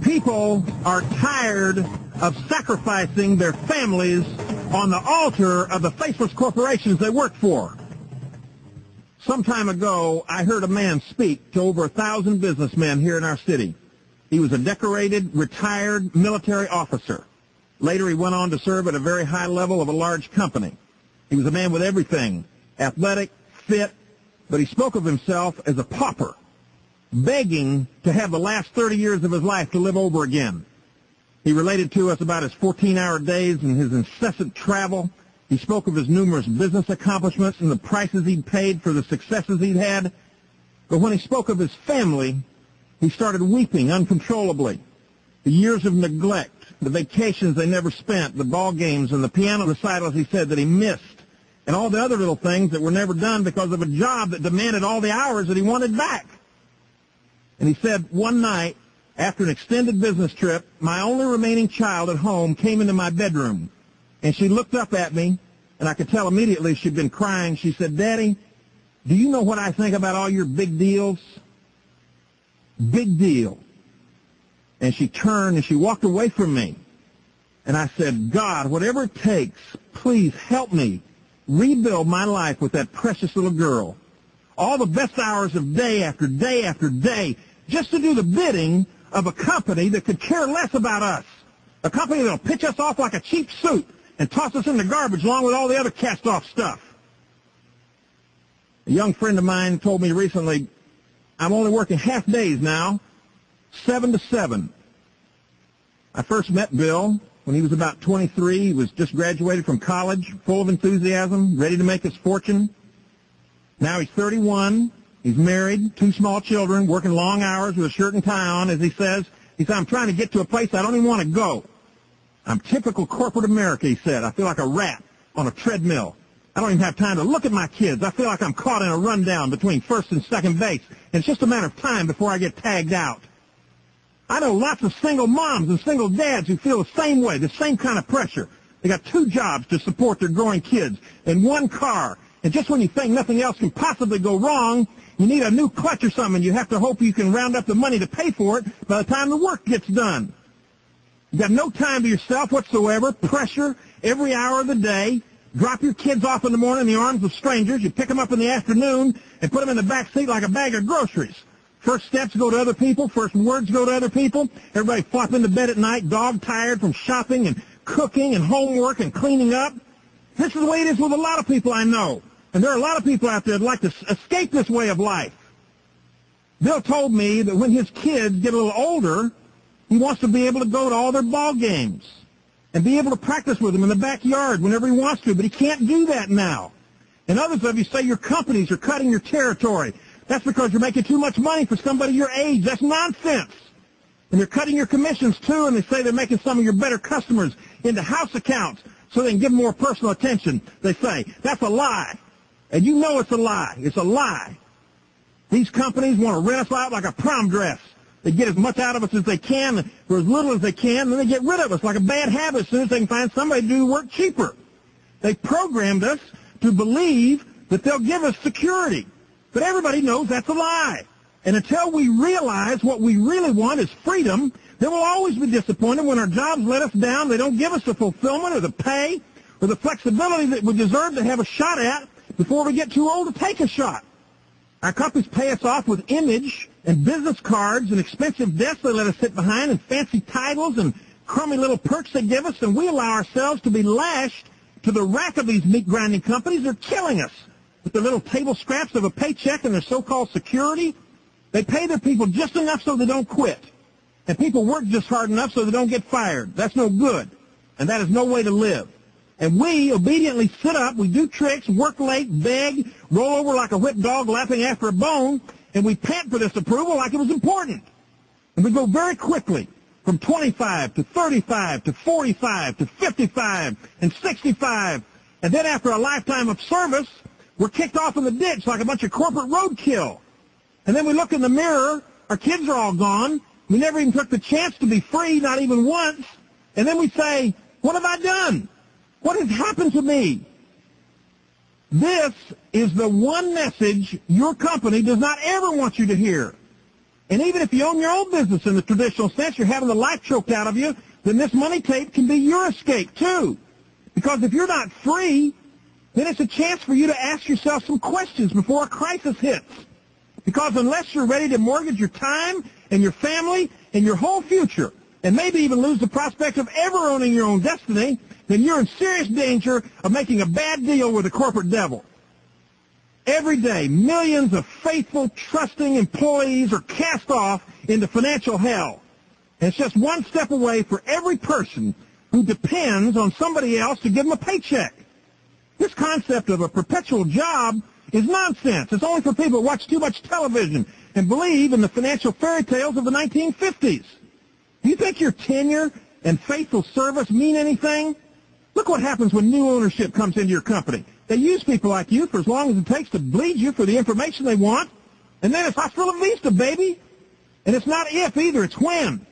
People are tired of sacrificing their families on the altar of the faceless corporations they work for. Some time ago, I heard a man speak to over 1,000 businessmen here in our city. He was a decorated, retired military officer. Later, he went on to serve at a very high level of a large company. He was a man with everything, athletic, fit, but he spoke of himself as a pauper, begging to have the last 30 years of his life to live over again. He related to us about his 14-hour days and his incessant travel. He spoke of his numerous business accomplishments and the prices he'd paid for the successes he'd had. But when he spoke of his family, he started weeping uncontrollably. The years of neglect, the vacations they never spent, the ball games and the piano recitals he said that he missed, and all the other little things that were never done because of a job that demanded all the hours that he wanted back. And he said, one night, after an extended business trip, my only remaining child at home came into my bedroom, and she looked up at me, and I could tell immediately she'd been crying. She said, "Daddy, do you know what I think about all your big deals?" Big deal. And she turned and she walked away from me. And I said, "God, whatever it takes, please help me rebuild my life with that precious little girl. All the best hours of day after day after day, just to do the bidding of a company that could care less about us. A company that'll pitch us off like a cheap suit and toss us in the garbage along with all the other cast-off stuff." A young friend of mine told me recently, "I'm only working half days now, 7 to 7. I first met Bill when he was about 23. He was just graduated from college, full of enthusiasm, ready to make his fortune. Now he's 31. He's married, 2 small children, working long hours with a shirt and tie on, as he says. He said, "I'm trying to get to a place I don't even want to go. I'm typical corporate America," he said. "I feel like a rat on a treadmill. I don't even have time to look at my kids. I feel like I'm caught in a rundown between first and second base, and it's just a matter of time before I get tagged out." I know lots of single moms and single dads who feel the same way, the same kind of pressure. They got 2 jobs to support their growing kids and 1 car. And just when you think nothing else can possibly go wrong, you need a new clutch or something. You have to hope you can round up the money to pay for it by the time the work gets done. You got no time to yourself whatsoever, pressure every hour of the day. Drop your kids off in the morning in the arms of strangers. You pick them up in the afternoon and put them in the back seat like a bag of groceries. First steps go to other people. First words go to other people. Everybody flop into bed at night, dog-tired from shopping and cooking and homework and cleaning up. This is the way it is with a lot of people I know. And there are a lot of people out there that like to escape this way of life. Bill told me that when his kids get a little older, he wants to be able to go to all their ball games and be able to practice with them in the backyard whenever he wants to, but he can't do that now. And others of you say your companies are cutting your territory. That's because you're making too much money for somebody your age. That's nonsense. And they're cutting your commissions, too, and they say they're making some of your better customers into house accounts so they can give more personal attention, they say. That's a lie. And you know it's a lie. It's a lie. These companies want to rent us out like a prom dress. They get as much out of us as they can for as little as they can, and then they get rid of us like a bad habit as soon as they can find somebody to do work cheaper. They programmed us to believe that they'll give us security. But everybody knows that's a lie. And until we realize what we really want is freedom, then we'll always be disappointed when our jobs let us down. They don't give us the fulfillment or the pay or the flexibility that we deserve to have a shot at before we get too old to take a shot. Our companies pay us off with image and business cards and expensive desks they let us sit behind and fancy titles and crummy little perks they give us, and we allow ourselves to be lashed to the rack of these meat-grinding companies. They're killing us with their little table scraps of a paycheck and their so-called security. They pay their people just enough so they don't quit. And people work just hard enough so they don't get fired. That's no good. And that is no way to live. And we obediently sit up, we do tricks, work late, beg, roll over like a whipped dog laughing after a bone, and we pant for this approval like it was important. And we go very quickly from 25 to 35 to 45 to 55 and 65. And then after a lifetime of service, we're kicked off in the ditch like a bunch of corporate roadkill. And then we look in the mirror, our kids are all gone, we never even took the chance to be free, not even once. And then we say, what have I done? What has happened to me? This is the one message your company does not ever want you to hear. And even if you own your own business in the traditional sense, you're having the life choked out of you, then this money tape can be your escape too. Because if you're not free, then it's a chance for you to ask yourself some questions before a crisis hits. Because unless you're ready to mortgage your time and your family and your whole future, and maybe even lose the prospect of ever owning your own destiny, then you're in serious danger of making a bad deal with the corporate devil. Every day, millions of faithful, trusting employees are cast off into financial hell. And it's just one step away for every person who depends on somebody else to give them a paycheck. This concept of a perpetual job is nonsense. It's only for people who watch too much television and believe in the financial fairy tales of the 1950s. Do you think your tenure and faithful service mean anything? Look what happens when new ownership comes into your company. They use people like you for as long as it takes to bleed you for the information they want, and then it's hasta la vista, baby. And it's not if either, it's when.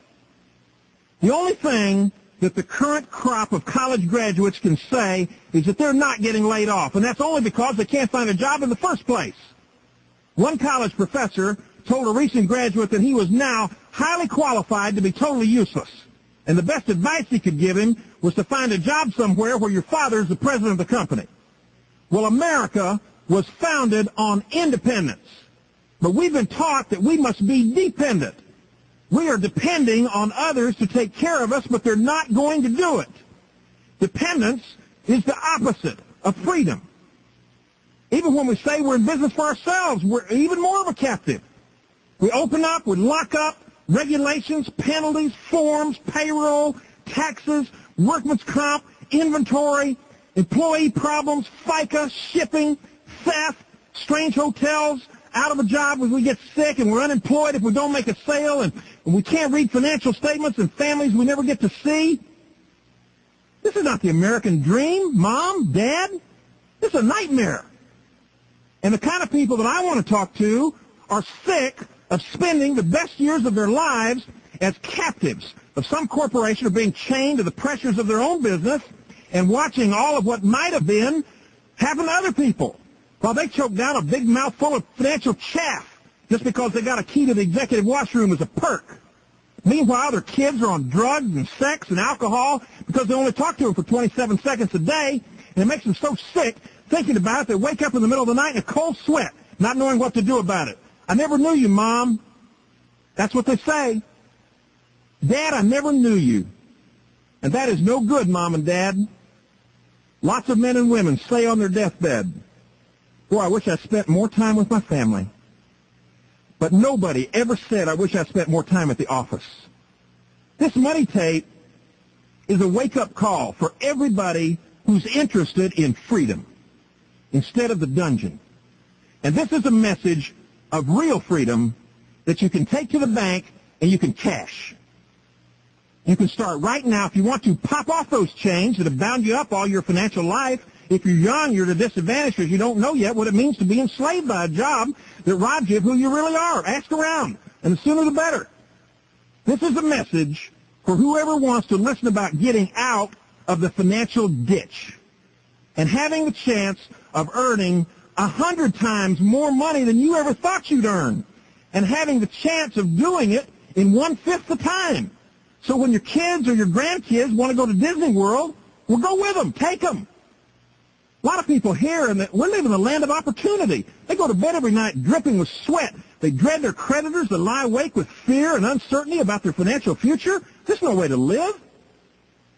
The only thing that the current crop of college graduates can say is that they're not getting laid off, and that's only because they can't find a job in the first place. One college professor told a recent graduate that he was now highly qualified to be totally useless, and the best advice he could give him was to find a job somewhere where your father is the president of the company. Well, America was founded on independence, but we've been taught that we must be dependent. We are depending on others to take care of us, but they're not going to do it. Dependence is the opposite of freedom. Even when we say we're in business for ourselves, we're even more of a captive. We open up, we lock up, regulations, penalties, forms, payroll, taxes, workman's comp, inventory, employee problems, FICA, shipping, theft, strange hotels, out of a job when we get sick, and we're unemployed if we don't make a sale, and we can't read financial statements, and families we never get to see. This is not the American dream, Mom, Dad. This is a nightmare. And the kind of people that I want to talk to are sick of spending the best years of their lives as captives of some corporation or being chained to the pressures of their own business and watching all of what might have been happen to other people while they choke down a big mouthful of financial chaff just because they got a key to the executive washroom as a perk. Meanwhile, their kids are on drugs and sex and alcohol because they only talk to them for 27 seconds a day, and it makes them so sick thinking about it, they wake up in the middle of the night in a cold sweat, not knowing what to do about it. I never knew you, Mom. That's what they say. Dad, I never knew you. And that is no good, Mom and Dad. Lots of men and women say on their deathbed, boy, I wish I spent more time with my family. But nobody ever said, I wish I spent more time at the office. This money tape is a wake-up call for everybody who's interested in freedom instead of the dungeon. And this is a message of real freedom that you can take to the bank and you can cash. You can start right now if you want to pop off those chains that have bound you up all your financial life. If you're young, you're at a disadvantage because you don't know yet what it means to be enslaved by a job that robs you of who you really are. Ask around, and the sooner the better. This is a message for whoever wants to listen about getting out of the financial ditch and having the chance of earning 100 times more money than you ever thought you'd earn, and having the chance of doing it in 1/5 the time. So when your kids or your grandkids want to go to Disney World, well, go with them. Take them. A lot of people here, and we live in the land of opportunity. They go to bed every night dripping with sweat. They dread their creditors. They lie awake with fear and uncertainty about their financial future. There's no way to live.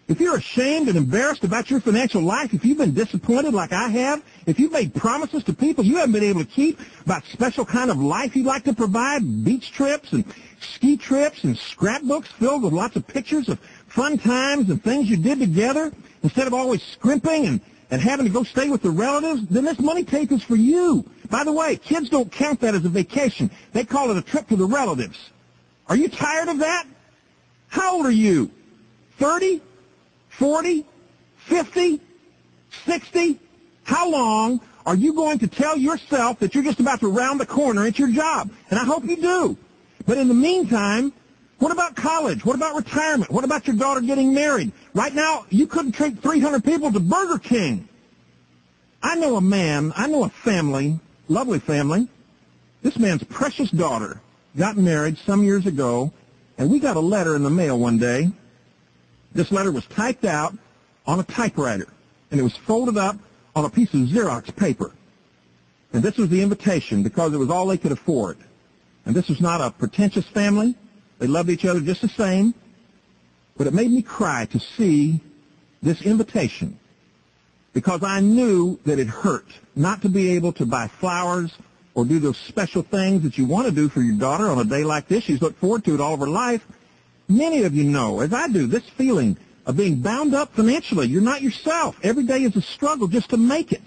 If you're ashamed and embarrassed about your financial life, if you've been disappointed like I have, if you've made promises to people you haven't been able to keep about special kind of life you'd like to provide, beach trips and ski trips and scrapbooks filled with lots of pictures of fun times and things you did together, instead of always scrimping and having to go stay with the relatives, then this money tape is for you. By the way, kids don't count that as a vacation. They call it a trip to the relatives. Are you tired of that? How old are you? 30? 40, 50, 60? How long are you going to tell yourself that you're just about to round the corner at your job? And I hope you do. But in the meantime, what about college? What about retirement? What about your daughter getting married? Right now, you couldn't treat 300 people to Burger King. I know a family, lovely family. This man's precious daughter got married some years ago, and we got a letter in the mail one day. This letter was typed out on a typewriter, and it was folded up on a piece of Xerox paper. And this was the invitation because it was all they could afford. And this was not a pretentious family. They loved each other just the same. But it made me cry to see this invitation because I knew that it hurt not to be able to buy flowers or do those special things that you want to do for your daughter on a day like this. She's looked forward to it all of her life. Many of you know, as I do, this feeling of being bound up financially. You're not yourself. Every day is a struggle just to make it.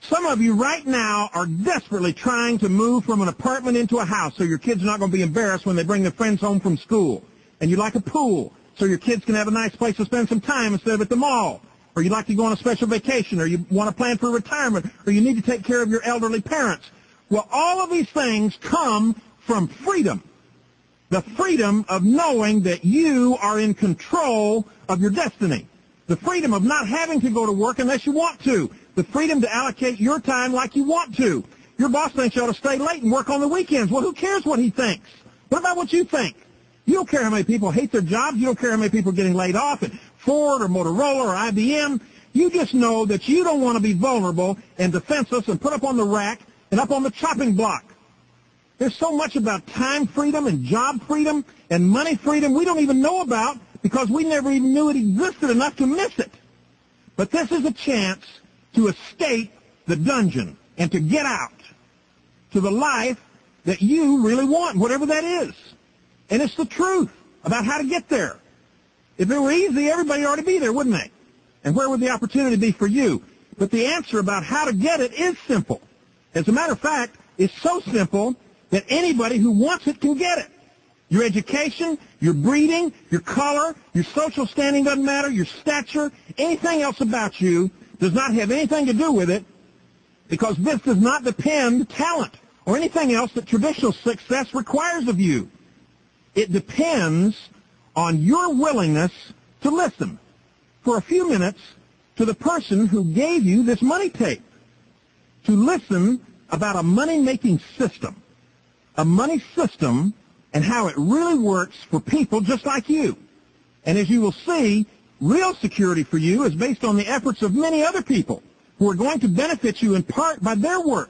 Some of you right now are desperately trying to move from an apartment into a house so your kids are not going to be embarrassed when they bring their friends home from school. And you like a pool so your kids can have a nice place to spend some time instead of at the mall. Or you'd like to go on a special vacation, or you want to plan for retirement, or you need to take care of your elderly parents. Well, all of these things come from freedom. The freedom of knowing that you are in control of your destiny. The freedom of not having to go to work unless you want to. The freedom to allocate your time like you want to. Your boss thinks you ought to stay late and work on the weekends. Well, who cares what he thinks? What about what you think? You don't care how many people hate their jobs. You don't care how many people are getting laid off at Ford or Motorola or IBM. You just know that you don't want to be vulnerable and defenseless and put up on the rack and up on the chopping block. There's so much about time freedom and job freedom and money freedom we don't even know about because we never even knew it existed enough to miss it. But this is a chance to escape the dungeon and to get out to the life that you really want, whatever that is. And it's the truth about how to get there. If it were easy, everybody ought to be there, wouldn't they? And where would the opportunity be for you? But the answer about how to get it is simple. As a matter of fact, it's so simple that anybody who wants it can get it. Your education, your breeding, your color, your social standing doesn't matter, your stature, anything else about you does not have anything to do with it because this does not depend talent or anything else that traditional success requires of you. It depends on your willingness to listen for a few minutes to the person who gave you this money tape, to listen about a money-making system, a money system and how it really works for people just like you. And as you will see, real security for you is based on the efforts of many other people who are going to benefit you in part by their work.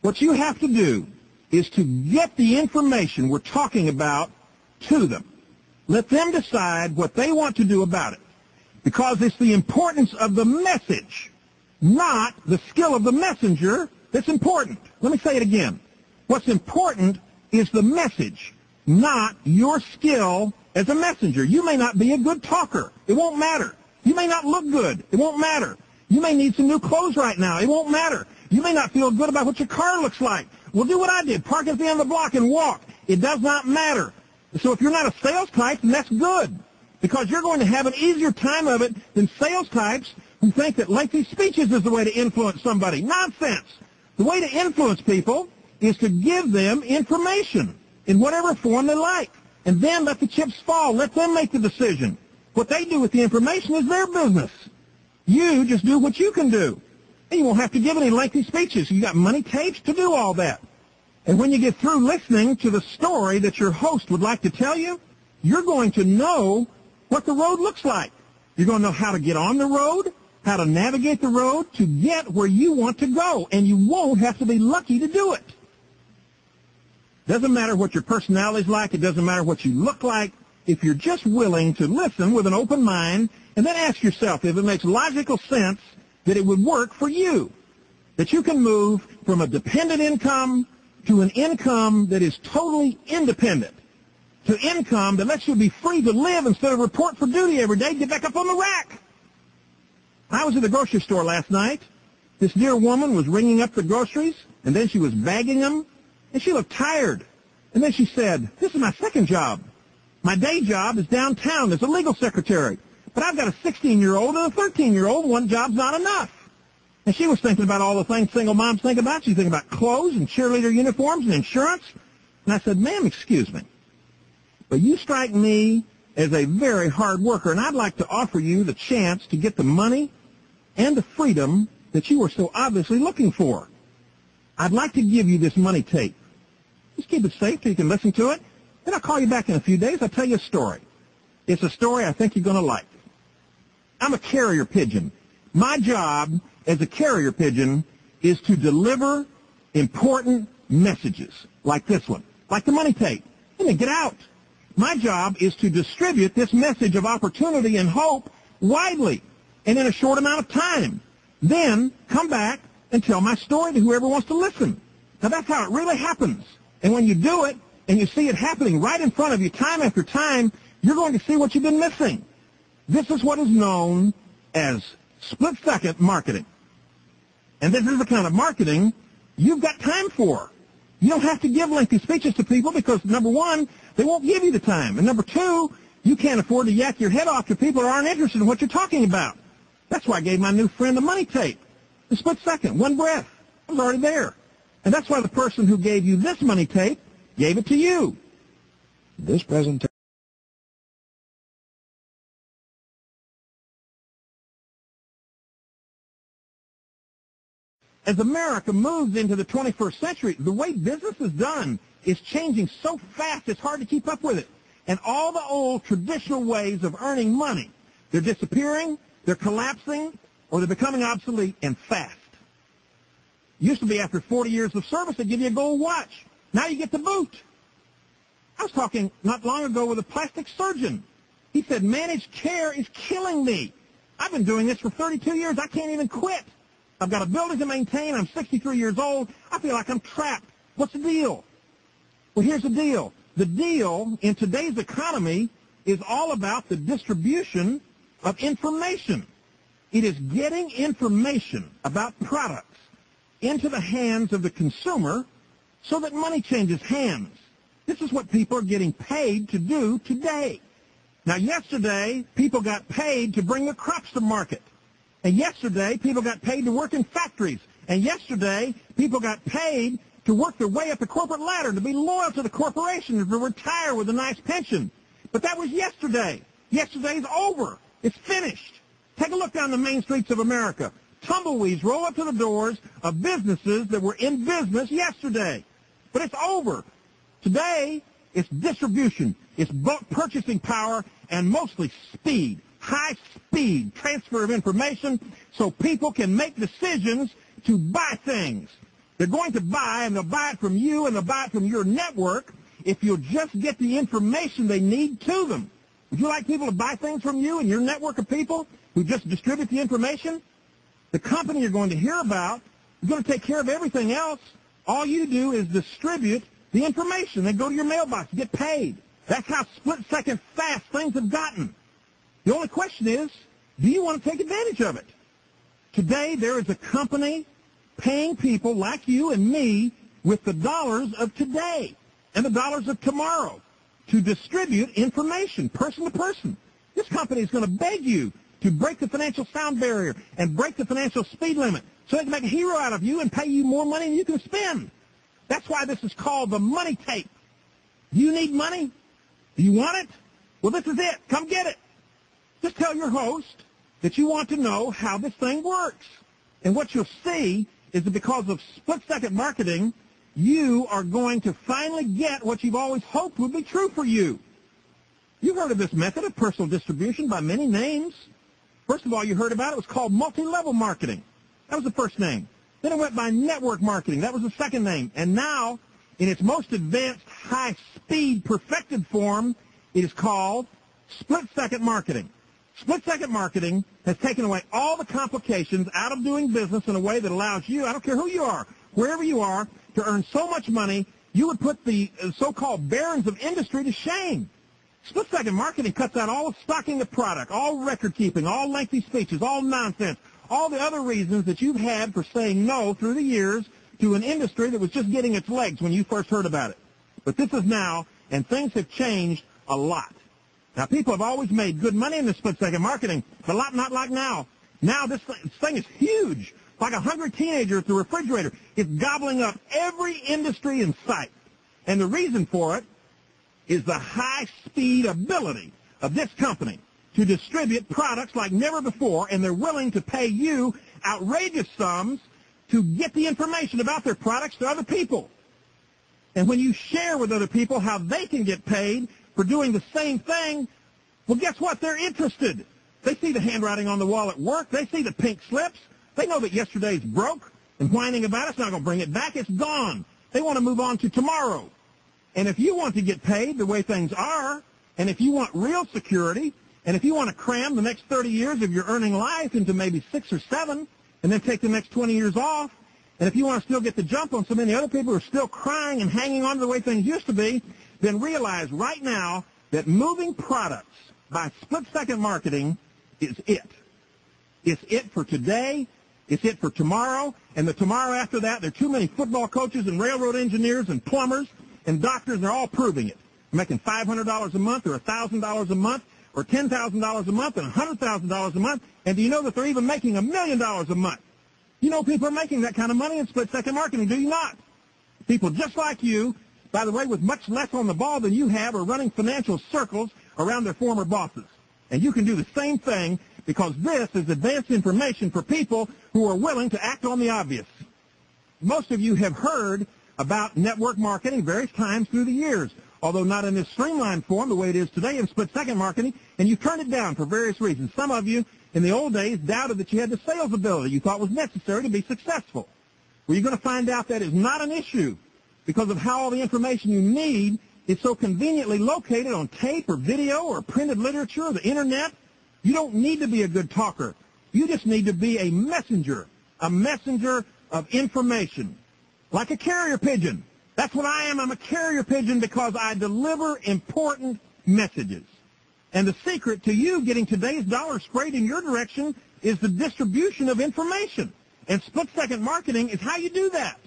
What you have to do is to get the information we're talking about to them. Let them decide what they want to do about it. Because it's the importance of the message, not the skill of the messenger, that's important. Let me say it again. What's important is the message, not your skill as a messenger. You may not be a good talker. It won't matter. You may not look good. It won't matter. You may need some new clothes right now. It won't matter. You may not feel good about what your car looks like. Well, do what I did. Park at the end of the block and walk. It does not matter. So if you're not a sales type, then that's good because you're going to have an easier time of it than sales types who think that lengthy speeches is the way to influence somebody. Nonsense. The way to influence people is to give them information in whatever form they like, and then let the chips fall. Let them make the decision. What they do with the information is their business. You just do what you can do. And you won't have to give any lengthy speeches. You got money tapes to do all that. And when you get through listening to the story that your host would like to tell you, you're going to know what the road looks like. You're going to know how to get on the road, how to navigate the road to get where you want to go, and you won't have to be lucky to do it. Doesn't matter what your personality's like. It doesn't matter what you look like. If you're just willing to listen with an open mind and then ask yourself if it makes logical sense that it would work for you, that you can move from a dependent income to an income that is totally independent, to income that lets you be free to live instead of report for duty every day, get back up on the rack. I was at the grocery store last night. This dear woman was ringing up the groceries, and then she was bagging them, and she looked tired. And then she said, "This is my second job. My day job is downtown as a legal secretary, but I've got a 16-year-old and a 13-year-old. One job's not enough." And she was thinking about all the things single moms think about. She's thinking about clothes and cheerleader uniforms and insurance. And I said, "Ma'am, excuse me, but you strike me as a very hard worker, and I'd like to offer you the chance to get the money and the freedom that you are so obviously looking for. I'd like to give you this money tape. Just keep it safe so you can listen to it. Then I'll call you back in a few days. I'll tell you a story. It's a story I think you're going to like. I'm a carrier pigeon. My job as a carrier pigeon is to deliver important messages like this one, like the money tape, and then get out. My job is to distribute this message of opportunity and hope widely and in a short amount of time. Then come back and tell my story to whoever wants to listen. Now, that's how it really happens. And when you do it and you see it happening right in front of you time after time, you're going to see what you've been missing. This is what is known as split-second marketing. And this is the kind of marketing you've got time for. You don't have to give lengthy speeches to people because, number one, they won't give you the time. And number two, you can't afford to yak your head off to people who aren't interested in what you're talking about. That's why I gave my new friend the money tape. The split second, one breath. I was already there. And that's why the person who gave you this money tape gave it to you. This presentation. As America moves into the 21st century, the way business is done is changing so fast it's hard to keep up with it. And all the old traditional ways of earning money, they're disappearing, they're collapsing, or they're becoming obsolete and fast. Used to be after 40 years of service, they'd give you a gold watch. Now you get the boot. I was talking not long ago with a plastic surgeon. He said, managed care is killing me. I've been doing this for 32 years. I can't even quit. I've got a building to maintain. I'm 63 years old. I feel like I'm trapped. What's the deal? Well, here's the deal. The deal in today's economy is all about the distribution of information. It is getting information about products into the hands of the consumer so that money changes hands. This is what people are getting paid to do today. Now, yesterday, people got paid to bring their crops to market. And yesterday, people got paid to work in factories. And yesterday, people got paid to work their way up the corporate ladder, to be loyal to the corporation, to retire with a nice pension. But that was yesterday. Yesterday's over. It's finished. Take a look down the main streets of America. Tumbleweeds roll up to the doors of businesses that were in business yesterday. But it's over. Today, it's distribution, it's bulk purchasing power, and mostly speed, high-speed transfer of information so people can make decisions to buy things. They're going to buy, and they'll buy it from you, and they'll buy it from your network if you'll just get the information they need to them. Would you like people to buy things from you and your network of people who just distribute the information? The company you're going to hear about is going to take care of everything else. All you do is distribute the information. They go to your mailbox, get paid. That's how split-second fast things have gotten. The only question is, do you want to take advantage of it? Today, there is a company paying people like you and me with the dollars of today and the dollars of tomorrow to distribute information, person to person. This company is going to beg you to break the financial sound barrier and break the financial speed limit so they can make a hero out of you and pay you more money than you can spend. That's why this is called the money tape. Do you need money? Do you want it? Well, this is it. Come get it. Just tell your host that you want to know how this thing works. And what you'll see is that because of split-second marketing, you are going to finally get what you've always hoped would be true for you. You've heard of this method of personal distribution by many names. First of all, you heard about it. It was called multi-level marketing. That was the first name. Then it went by network marketing. That was the second name. And now, in its most advanced, high-speed, perfected form, it is called split-second marketing. Split-second marketing has taken away all the complications out of doing business in a way that allows you, I don't care who you are, wherever you are, to earn so much money, you would put the so-called barons of industry to shame. Split-second marketing cuts out all stocking the product, all record-keeping, all lengthy speeches, all nonsense, all the other reasons that you've had for saying no through the years to an industry that was just getting its legs when you first heard about it. But this is now, and things have changed a lot. Now, people have always made good money in this split-second marketing, but not like now. Now this thing is huge, like a hungry teenager at the refrigerator. It's gobbling up every industry in sight. And the reason for it is the high-speed ability of this company to distribute products like never before, and they're willing to pay you outrageous sums to get the information about their products to other people. And when you share with other people how they can get paid for doing the same thing, well, guess what? They're interested. They see the handwriting on the wall at work. They see the pink slips. They know that yesterday's broke, and whining about it's not going to bring it back. It's gone. They want to move on to tomorrow. And if you want to get paid the way things are, and if you want real security, and if you want to cram the next 30 years of your earning life into maybe 6 or 7, and then take the next 20 years off, and if you want to still get the jump on so many other people who are still crying and hanging on to the way things used to be, then realize right now that moving products by split-second marketing is it. It's it for today. It's it for tomorrow. And the tomorrow after that, there are too many football coaches and railroad engineers and plumbers and doctors, and they're all proving it. They're making $500 a month or $1,000 a month or $10,000 a month and $100,000 a month. And do you know that they're even making $1 million a month? You know people are making that kind of money in split-second marketing, do you not? People just like you, by the way, with much less on the ball than you have, are running financial circles around their former bosses. And you can do the same thing because this is advanced information for people who are willing to act on the obvious. Most of you have heard about network marketing various times through the years, although not in this streamlined form the way it is today in split-second marketing, and you've turned it down for various reasons. Some of you in the old days doubted that you had the sales ability you thought was necessary to be successful. Well, you're going to find out that is not an issue because of how all the information you need is so conveniently located on tape or video or printed literature or the internet. You don't need to be a good talker. You just need to be a messenger of information, like a carrier pigeon. That's what I am. I'm a carrier pigeon because I deliver important messages. And the secret to you getting today's dollar sprayed in your direction is the distribution of information. And split-second marketing is how you do that.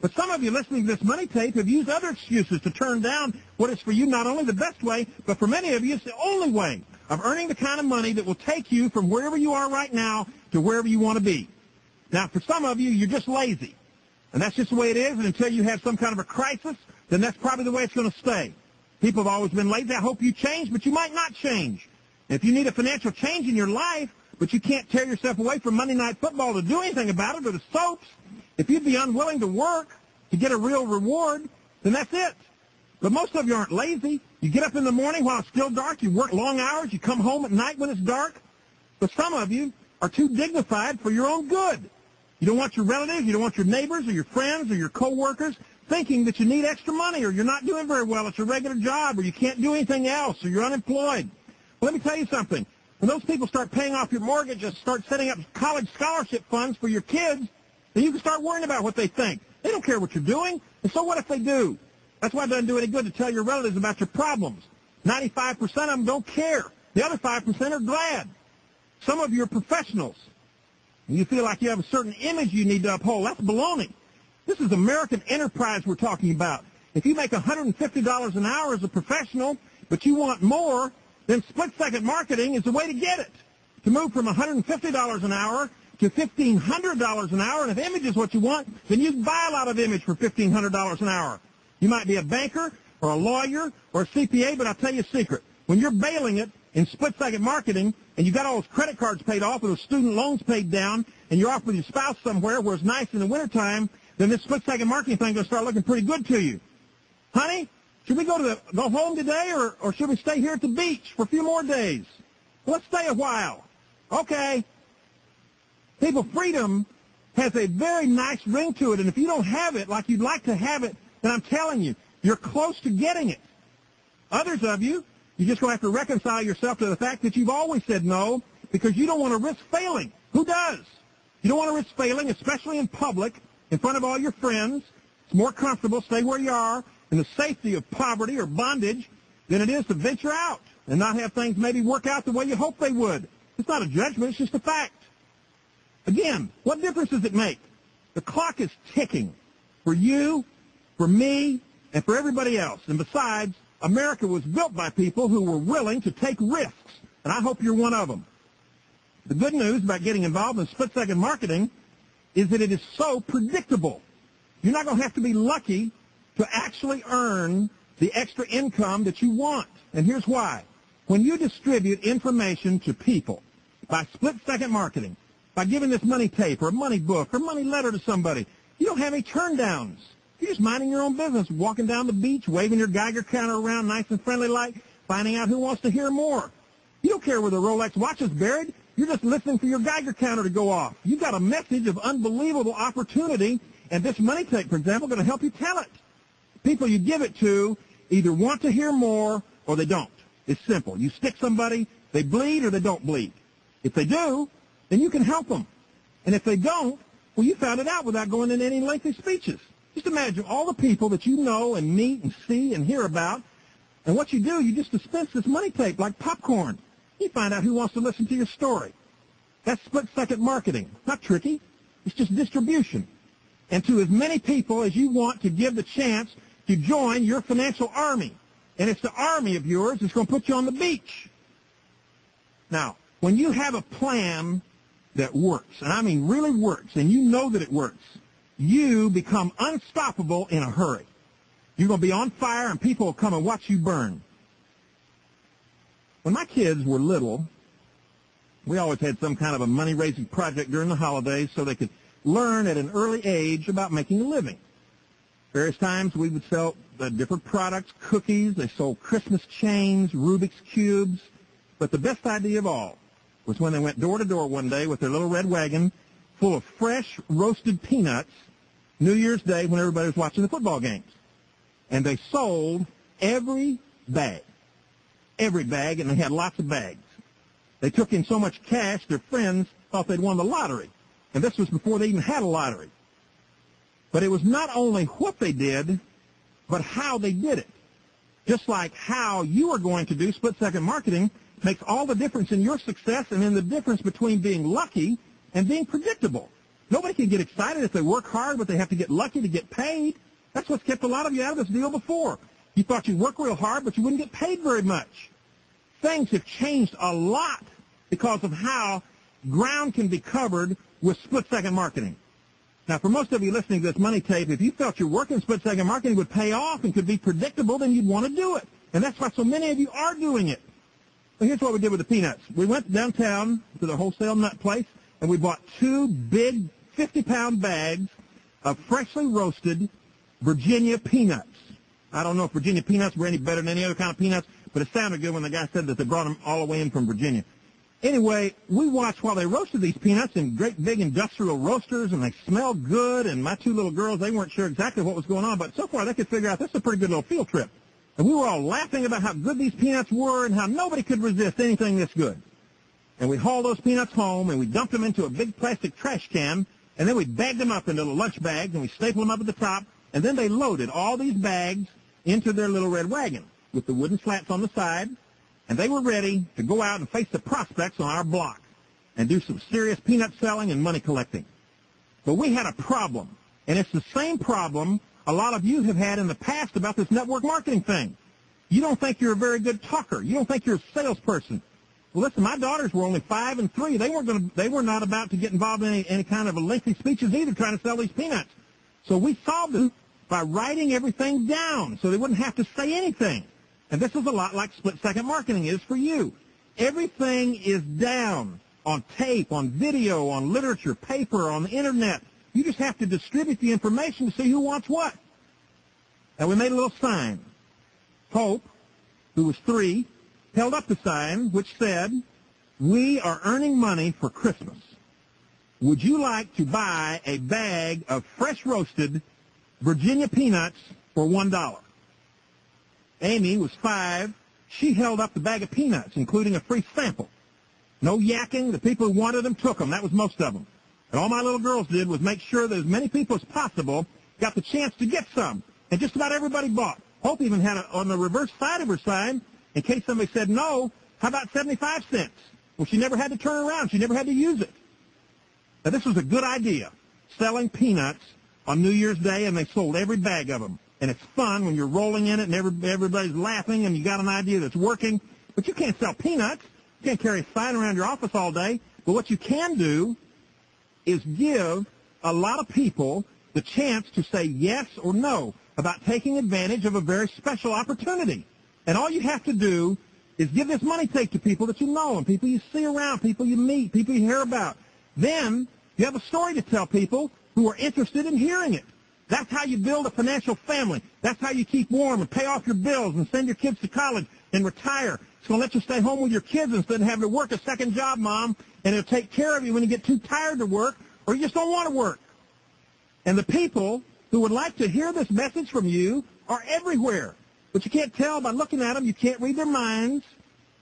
But some of you listening to this money tape have used other excuses to turn down what is for you not only the best way, but for many of you it's the only way of earning the kind of money that will take you from wherever you are right now to wherever you want to be. Now, for some of you, you're just lazy. And that's just the way it is, and until you have some kind of a crisis, then that's probably the way it's going to stay. People have always been lazy. I hope you change, but you might not change. And if you need a financial change in your life, but you can't tear yourself away from Monday Night Football to do anything about it, or the soaps, if you'd be unwilling to work to get a real reward, then that's it. But most of you aren't lazy. You get up in the morning while it's still dark. You work long hours. You come home at night when it's dark. But some of you are too dignified for your own good. You don't want your relatives, you don't want your neighbors or your friends or your coworkers thinking that you need extra money or you're not doing very well at your regular job or you can't do anything else or you're unemployed. Well, let me tell you something. When those people start paying off your mortgage and start setting up college scholarship funds for your kids, then you can start worrying about what they think. They don't care what you're doing, and so what if they do? That's why it doesn't do any good to tell your relatives about your problems. 95% of them don't care. The other 5% are glad. Some of you are professionals, and you feel like you have a certain image you need to uphold. That's baloney. This is American enterprise we're talking about. If you make $150 an hour as a professional, but you want more, then split-second marketing is the way to get it. To move from $150 an hour to $1,500 an hour, and if image is what you want, then you can buy a lot of image for $1,500 an hour. You might be a banker or a lawyer or a CPA, but I'll tell you a secret. When you're bailing it in split-second marketing and you got all those credit cards paid off or those student loans paid down and you're off with your spouse somewhere where it's nice in the wintertime, then this split-second marketing thing is going to start looking pretty good to you. Honey, should we go home today or should we stay here at the beach for a few more days? Let's stay a while. Okay. People, freedom has a very nice ring to it, and if you don't have it like you'd like to have it, then I'm telling you, you're close to getting it. Others of you, you're just going to have to reconcile yourself to the fact that you've always said no because you don't want to risk failing. Who does? You don't want to risk failing, especially in public, in front of all your friends. It's more comfortable, stay where you are, in the safety of poverty or bondage than it is to venture out and not have things maybe work out the way you hope they would. It's not a judgment, it's just a fact. Again, what difference does it make? The clock is ticking for you, for me, and for everybody else. And besides, America was built by people who were willing to take risks, and I hope you're one of them. The good news about getting involved in split-second marketing is that it is so predictable. You're not going to have to be lucky to actually earn the extra income that you want. And here's why. When you distribute information to people by split-second marketing, by giving this money tape or a money book or money letter to somebody, you don't have any turn-downs. You're just minding your own business, walking down the beach, waving your Geiger counter around nice and friendly like, finding out who wants to hear more. You don't care where the Rolex watch is buried. You're just listening for your Geiger counter to go off. You've got a message of unbelievable opportunity, and this money tape, for example, is going to help you tell it. People you give it to either want to hear more or they don't. It's simple. You stick somebody, they bleed or they don't bleed. If they do, then you can help them. And if they don't, well, you found it out without going into any lengthy speeches. Just imagine all the people that you know and meet and see and hear about, and what you do, you just dispense this money tape like popcorn. You find out who wants to listen to your story. That's split-second marketing. Not tricky. It's just distribution. And to as many people as you want to give the chance to join your financial army. And it's the army of yours that's going to put you on the beach. Now, when you have a plan that works, and I mean really works, and you know that it works, you become unstoppable in a hurry. You're going to be on fire, and people will come and watch you burn. When my kids were little, we always had some kind of a money-raising project during the holidays so they could learn at an early age about making a living. Various times we would sell different products, cookies. They sold Christmas chains, Rubik's Cubes. But the best idea of all was when they went door to door one day with their little red wagon full of fresh roasted peanuts New Year's Day when everybody was watching the football games. And they sold every bag, and they had lots of bags. They took in so much cash, their friends thought they'd won the lottery. And this was before they even had a lottery. But it was not only what they did, but how they did it. Just like how you are going to do split-second marketing makes all the difference in your success and in the difference between being lucky and being predictable. Nobody can get excited if they work hard, but they have to get lucky to get paid. That's what's kept a lot of you out of this deal before. You thought you'd work real hard, but you wouldn't get paid very much. Things have changed a lot because of how ground can be covered with split-second marketing. Now, for most of you listening to this money tape, if you felt your work in split-second marketing would pay off and could be predictable, then you'd want to do it. And that's why so many of you are doing it. Well, here's what we did with the peanuts. We went downtown to the wholesale nut place, and we bought 2 big 50-pound bags of freshly roasted Virginia peanuts. I don't know if Virginia peanuts were any better than any other kind of peanuts, but it sounded good when the guy said that they brought them all the way in from Virginia. Anyway, we watched while they roasted these peanuts in great big industrial roasters, and they smelled good, and my 2 little girls, they weren't sure exactly what was going on, but so far they could figure out this is a pretty good little field trip. And we were all laughing about how good these peanuts were and how nobody could resist anything this good. And we hauled those peanuts home, and we dumped them into a big plastic trash can, and then we bagged them up into the lunch bags, and we stapled them up at the top, and then they loaded all these bags into their little red wagon with the wooden slats on the side, and they were ready to go out and face the prospects on our block and do some serious peanut selling and money collecting. But we had a problem, and it's the same problem a lot of you have had in the past about this network marketing thing. You don't think you're a very good talker. You don't think you're a salesperson. Well, listen, my daughters were only 5 and 3. They were not about to get involved in any kind of lengthy speeches either, trying to sell these peanuts. So we solved it by writing everything down so they wouldn't have to say anything. And this is a lot like split-second marketing is for you. Everything is down on tape, on video, on literature, paper, on the Internet. You just have to distribute the information to see who wants what. Now, we made a little sign. Hope, who was 3, held up the sign which said, "We are earning money for Christmas. Would you like to buy a bag of fresh roasted Virginia peanuts for $1? Amy was 5. She held up the bag of peanuts, including a free sample. No yakking. The people who wanted them took them. That was most of them. And all my little girls did was make sure that as many people as possible got the chance to get some. And just about everybody bought. Hope even had on the reverse side of her sign, in case somebody said no, how about 75 cents? Well, she never had to turn around. She never had to use it. Now, this was a good idea, selling peanuts on New Year's Day, and they sold every bag of them. And it's fun when you're rolling in it and everybody's laughing and you got an idea that's working. But you can't sell peanuts. You can't carry a sign around your office all day. But what you can do is give a lot of people the chance to say yes or no about taking advantage of a very special opportunity. And all you have to do is give this money tape to people that you know and people you see around, people you meet, people you hear about. Then you have a story to tell people who are interested in hearing it. That's how you build a financial family. That's how you keep warm and pay off your bills and send your kids to college and retire. It's going to let you stay home with your kids instead of having to work a second job, Mom, and it'll take care of you when you get too tired to work or you just don't want to work. And the people who would like to hear this message from you are everywhere. But you can't tell by looking at them. You can't read their minds.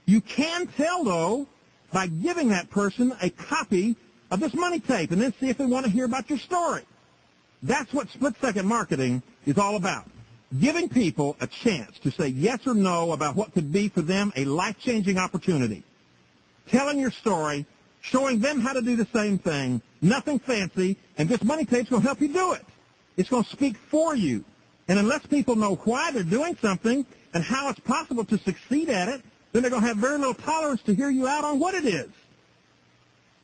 You can tell, though, by giving that person a copy of this money tape and then see if they want to hear about your story. That's what split-second marketing is all about. Giving people a chance to say yes or no about what could be for them a life-changing opportunity. Telling your story, showing them how to do the same thing, nothing fancy, and this money tape's going to help you do it. It's going to speak for you. And unless people know why they're doing something and how it's possible to succeed at it, then they're going to have very little tolerance to hear you out on what it is.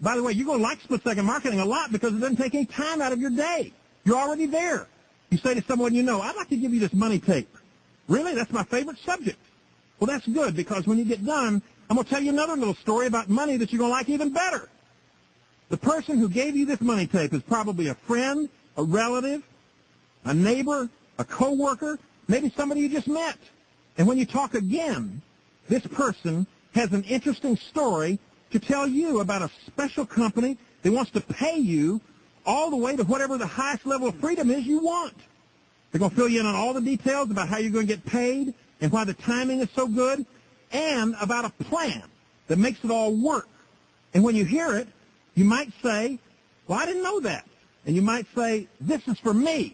By the way, you're going to like split-second marketing a lot because it doesn't take any time out of your day. You're already there. You say to someone you know, I'd like to give you this money tape. Really? That's my favorite subject. Well, that's good because when you get done, I'm going to tell you another little story about money that you're going to like even better. The person who gave you this money tape is probably a friend, a relative, a neighbor, a coworker, maybe somebody you just met. And when you talk again, this person has an interesting story to tell you about a special company that wants to pay you all the way to whatever the highest level of freedom is you want. They're going to fill you in on all the details about how you're going to get paid and why the timing is so good and about a plan that makes it all work. And when you hear it, you might say, well, I didn't know that. And you might say, this is for me.